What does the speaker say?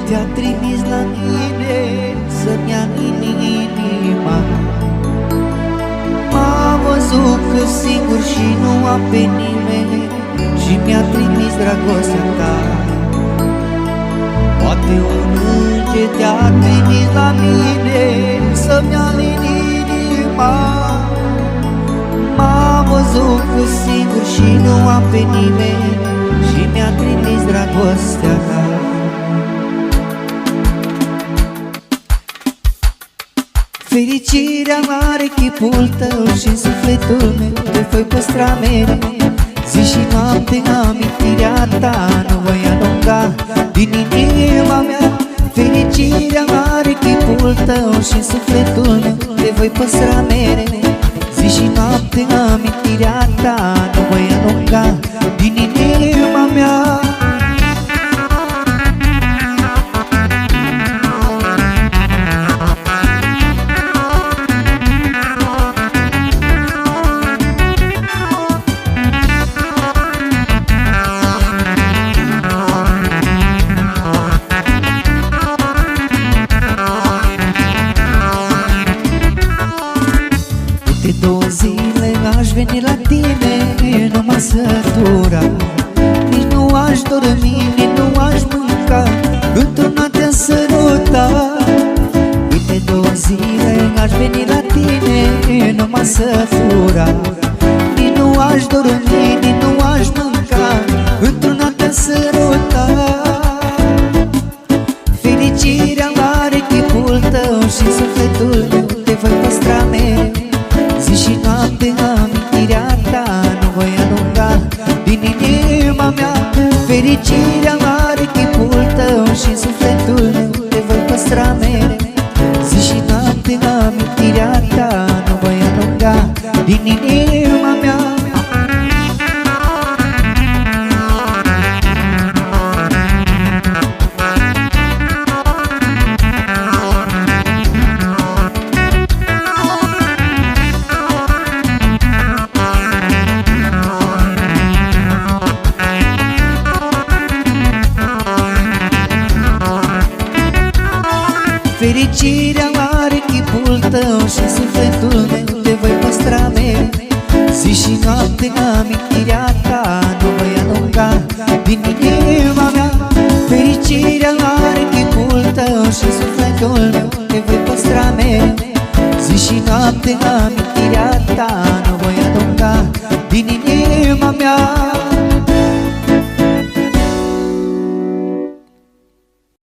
te-a trimis la mine să-mi ia inima. M-a văzut că singur și nu am pe nimeni și mi-a trimis dragostea ta. Poate un înger te-a trimis la mine să-mi ia inima. M-a văzut că singur și nu am pe nimeni și mi-a trimis dragostea ta. Fericirea are chipul tău și-n sufletul meu te voi păstra mereu. Zi și noapte amintirea ta nu voi alunga din inima mea. Fericirea are chipul tău și-n sufletul meu te voi păstra mereu. Zi și noapte amintirea ta nu voi alunga din inima mea. De 2 zile aș veni la tine, nu m-a sătura. Nici nu aș dormi, nici nu aș mânca, într-una te-am sărutat. De 2 zile aș veni la tine, nu m-a sătura. Nici nu aș dormi, nici nu aș mânca, într-una te-am sărutat. Fericirea are chipul tău și sufletul meu te voi păstra mereu. Zi și noapte amintirea ta nu voi alunga din inima mea. Fericirea are chipul tău și sufletul meu te voi păstra mereu. Zi și noapte amintirea ta nu voi alunga din inima mea. Fericirea are chipul tău și sufletul meu te voi păstra mereu. Zi și noapte amintirea ta nu voi alunga din inima mea. Fericirea are chipul tău și sufletul meu te voi păstra mereu. Zi și noapte amintirea ta nu voi alunga din inima mea.